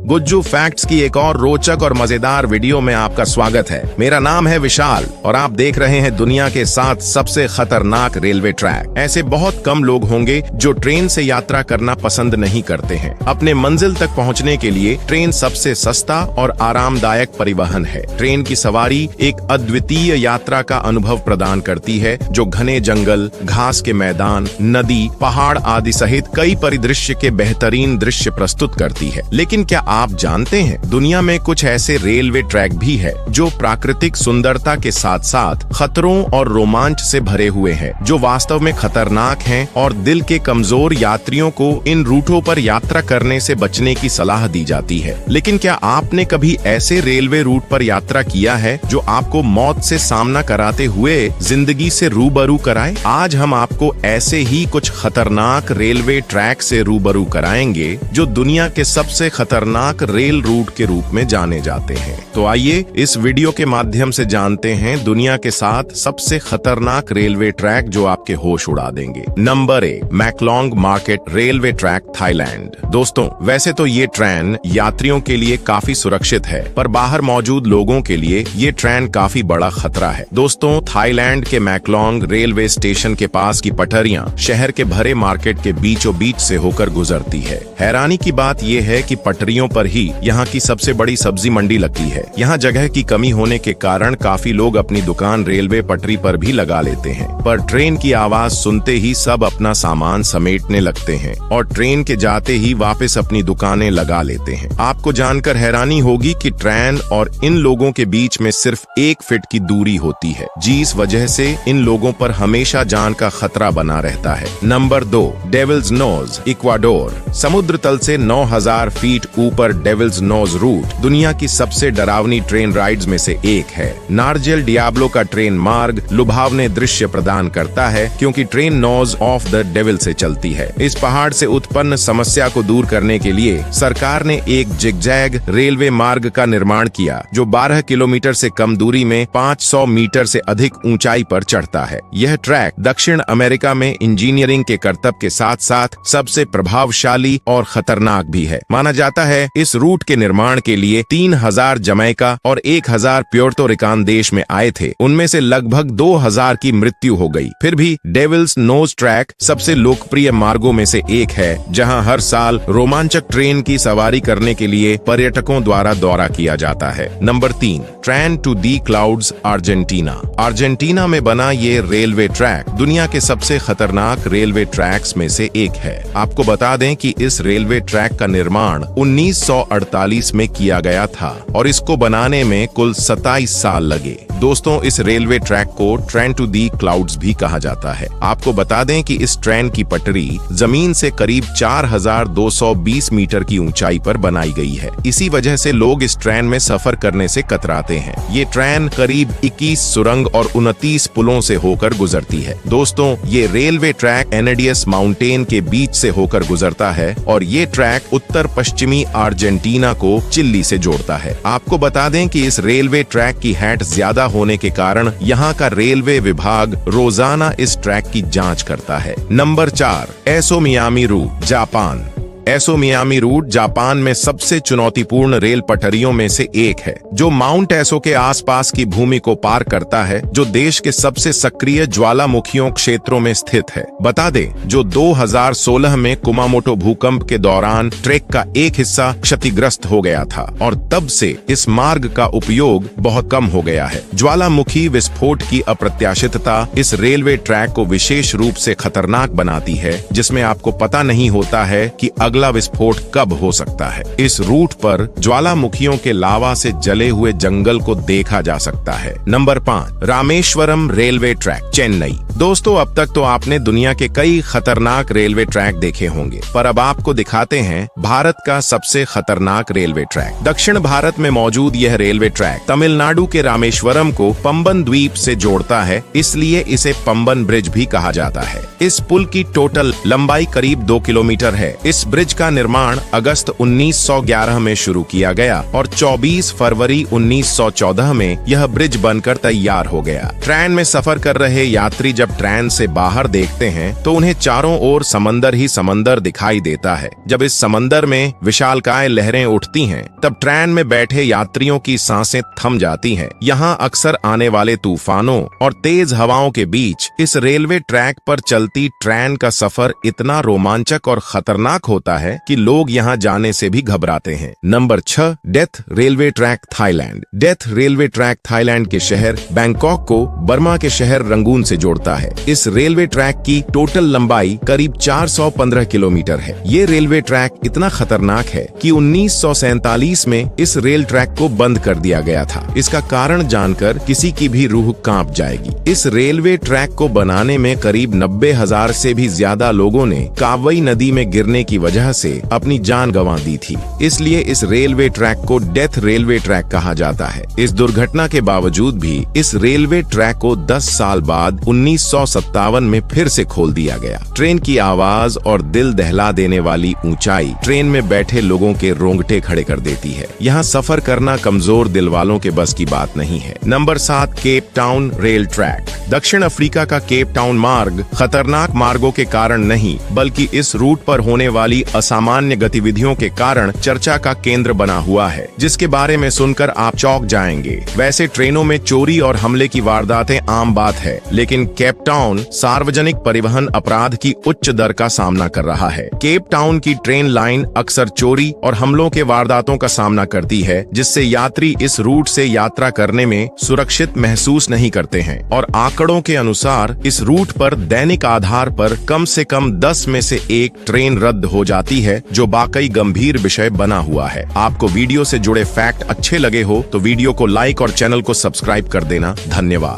Gujju facts की एक और रोचक और मजेदार वीडियो में आपका स्वागत है। मेरा नाम है विशाल और आप देख रहे हैं दुनिया के 7 सबसे खतरनाक रेलवे ट्रैक। ऐसे बहुत कम लोग होंगे जो ट्रेन से यात्रा करना पसंद नहीं करते हैं। अपने मंजिल तक पहुंचने के लिए ट्रेन सबसे सस्ता और आरामदायक परिवहन है। ट्रेन की सवारी एक अद्वितीय यात्रा का अनुभव प्रदान करती है जो घने जंगल, घास के मैदान, नदी, पहाड़ आदि सहित कई परिदृश्य के बेहतरीन दृश्य प्रस्तुत करती है। लेकिन क्या आप जानते हैं दुनिया में कुछ ऐसे रेलवे ट्रैक भी है जो प्राकृतिक सुंदरता के साथ साथ खतरों और रोमांच से भरे हुए हैं, जो वास्तव में खतरनाक हैं और दिल के कमजोर यात्रियों को इन रूटों पर यात्रा करने से बचने की सलाह दी जाती है। लेकिन क्या आपने कभी ऐसे रेलवे रूट पर यात्रा किया है जो आपको मौत से सामना कराते हुए जिंदगी से रूबरू कराए? आज हम आपको ऐसे ही कुछ खतरनाक रेलवे ट्रैक से रूबरू कराएंगे जो दुनिया के सबसे खतरनाक रेल रूट के रूप में जाने जाते हैं। तो आइए इस वीडियो के माध्यम से जानते हैं दुनिया के 7 सबसे खतरनाक रेलवे ट्रैक जो आपके होश उड़ा देंगे। Number 1, Maeklong market railway track, Thailand. दोस्तों, वैसे तो ये ट्रेन यात्रियों के लिए काफी सुरक्षित है, पर बाहर मौजूद लोगों के लिए ये ट्रेन काफी बड़ा खतरा है। दोस्तों, थाईलैंड के मैकलोंग रेलवे स्टेशन के पास की पटरियां शहर के भरे मार्केट के बीचों बीच से होकर गुजरती है। हैरानी की बात यह है कि पटरियों पर ही यहाँ की सबसे बड़ी सब्जी मंडी लगती है। यहाँ जगह की कमी होने के कारण काफी लोग अपनी दुकान रेलवे पटरी पर भी लगा लेते हैं, पर ट्रेन की आवाज सुनते ही सब अपना सामान समेटने लगते हैं और ट्रेन के जाते ही वापस अपनी दुकानें लगा लेते हैं। आपको जानकर हैरानी होगी कि ट्रेन और इन लोगों के बीच में सिर्फ 1 फीट की दूरी होती है, जिस वजह से इन लोगों पर हमेशा जान का खतरा बना रहता है। Number 2, Devil's Nose, Ecuador. समुद्र तल से 9000 फीट ऊपर डेविल्स नोज रूट दुनिया की सबसे डरावनी ट्रेन राइड्स में से एक है। नार्जेल डियाब्लो का ट्रेन मार्ग लुभावने दृश्य प्रदान करता है क्योंकि train Nose of the Devil से चलती है। इस पहाड़ से उत्पन्न समस्या को दूर करने के लिए सरकार ने एक जिगजैग रेलवे मार्ग का निर्माण किया जो 12 किलोमीटर से कम दूरी में 500 मीटर से अधिक ऊंचाई पर चढ़ता है। यह ट्रैक दक्षिण अमेरिका में इंजीनियरिंग के करतब के साथ साथ सबसे प्रभावशाली और खतरनाक भी है। माना जाता है इस रूट के निर्माण के लिए 3000 जमैका और 1000 प्योर्टो रिकान देश में आए थे। उनमें से लगभग 2000 की मृत्यु हो गई। फिर भी डेविल्स नोज ट्रैक सबसे लोकप्रिय मार्गों में से एक है जहां हर साल रोमांचक ट्रेन की सवारी करने के लिए पर्यटकों द्वारा दौरा किया जाता है। Number 3, Train to the Clouds, Argentina. Argentina में बना ये रेलवे ट्रैक दुनिया के सबसे खतरनाक रेलवे ट्रैक्स में से एक है। आपको बता दें कि इस रेलवे ट्रैक का निर्माण 1948 में किया गया था और इसको बनाने में कुल 27 साल लगे। दोस्तों, इस रेलवे ट्रैक को ट्रेन टू दी क्लाउड्स भी कहा जाता है। आपको बता दें कि इस ट्रेन की पटरी जमीन से करीब 4220 मीटर की ऊंचाई पर बनाई गई है। इसी वजह से लोग इस ट्रेन में सफर करने से कतराते हैं। ये ट्रेन करीब 21 सुरंग और 29 पुलों से होकर गुजरती है। दोस्तों, ये रेलवे ट्रैक एनेडियस माउंटेन के बीच से होकर गुजरता है और ये ट्रैक उत्तर पश्चिमी अर्जेंटीना को चिली से जोड़ता है। आपको बता दें कि इस रेलवे ट्रैक की हाइट ज्यादा होने के कारण यहाँ का रेलवे विभाग रोजाना इस ट्रैक की जांच करता है। नंबर 4, एसो मियामी रूट, जापान। एसो मियामी रूट जापान में सबसे चुनौतीपूर्ण रेल पटरियों में से एक है जो माउंट एसो के आसपास की भूमि को पार करता है, जो देश के सबसे सक्रिय ज्वालामुखियों क्षेत्रों में स्थित है। बता दें, जो 2016 में कुमामोटो भूकंप के दौरान ट्रैक का एक हिस्सा क्षतिग्रस्त हो गया था और तब से इस मार्ग का उपयोग बहुत कम हो गया है। ज्वालामुखी विस्फोट की अप्रत्याशितता इस रेलवे ट्रैक को विशेष रूप से खतरनाक बनाती है, जिसमें आपको पता नहीं होता है कि अगला विस्फोट कब हो सकता है। इस रूट पर ज्वालामुखियों के लावा से जले हुए जंगल को देखा जा सकता है। Number 5, Rameswaram railway track, Chennai. दोस्तों, अब तक तो आपने दुनिया के कई खतरनाक रेलवे ट्रैक देखे होंगे, पर अब आपको दिखाते हैं भारत का सबसे खतरनाक रेलवे ट्रैक। दक्षिण भारत में मौजूद यह रेलवे ट्रैक तमिलनाडु के रामेश्वरम को पंबन द्वीप से जोड़ता है, इसलिए इसे पंबन ब्रिज भी कहा जाता है। इस पुल की टोटल लंबाई करीब 2 किलोमीटर है। इस ब्रिज का निर्माण अगस्त 1911 में शुरू किया गया और 24 फरवरी 1914 में यह ब्रिज बनकर तैयार हो गया। ट्रेन में सफर कर रहे यात्री जब ट्रेन से बाहर देखते हैं तो उन्हें चारों ओर समंदर ही समंदर दिखाई देता है। जब इस समंदर में विशालकाय लहरें उठती हैं, तब ट्रेन में बैठे यात्रियों की सांसें थम जाती हैं। यहाँ अक्सर आने वाले तूफानों और तेज हवाओं के बीच इस रेलवे ट्रैक पर चलती ट्रेन का सफर इतना रोमांचक और खतरनाक होता है कि लोग यहाँ जाने से भी घबराते हैं। Number 6, death railway track Thailand. Death railway track Thailand के शहर बैंकॉक को बर्मा के शहर रंगून से जोड़ता है। इस रेलवे ट्रैक की टोटल लंबाई करीब 415 किलोमीटर है। ये रेलवे ट्रैक इतना खतरनाक है कि 1947 में इस रेल ट्रैक को बंद कर दिया गया था। इसका कारण जानकर किसी की भी रूह कांप जाएगी। इस रेलवे ट्रैक को बनाने में करीब 90,000 से भी ज्यादा लोगों ने कावई नदी में गिरने की वजह से अपनी जान गंवा दी थी। इसलिए इस रेलवे ट्रैक को डेथ रेलवे ट्रैक कहा जाता है। इस दुर्घटना के बावजूद भी इस रेलवे ट्रैक को 10 साल बाद 1957 में फिर से खोल दिया गया। ट्रेन की आवाज और दिल दहला देने वाली ऊंचाई ट्रेन में बैठे लोगों के रोंगटे खड़े कर देती है। यहाँ सफर करना कमजोर दिल वालों के बस की बात नहीं है। Number 7, Cape Town rail track. दक्षिण अफ्रीका का केप टाउन मार्ग खतरनाक मार्गों के कारण नहीं, बल्कि इस रूट पर होने वाली असामान्य गतिविधियों के कारण चर्चा का केंद्र बना हुआ है, जिसके बारे में सुनकर आप चौंक जाएंगे। वैसे ट्रेनों में चोरी और हमले की वारदातें आम बात है, लेकिन केप टाउन सार्वजनिक परिवहन अपराध की उच्च दर का सामना कर रहा है। केप टाउन की ट्रेन लाइन अक्सर चोरी और हमलों के वारदातों का सामना करती है, जिससे यात्री इस रूट से यात्रा करने में सुरक्षित महसूस नहीं करते हैं। और आंकड़ों के अनुसार इस रूट पर दैनिक आधार पर कम से कम 10 में से 1 ट्रेन रद्द हो जाती है, जो वाकई गंभीर विषय बना हुआ है। आपको वीडियो से जुड़े फैक्ट अच्छे लगे हो तो वीडियो को लाइक और चैनल को सब्सक्राइब कर देना। धन्यवाद।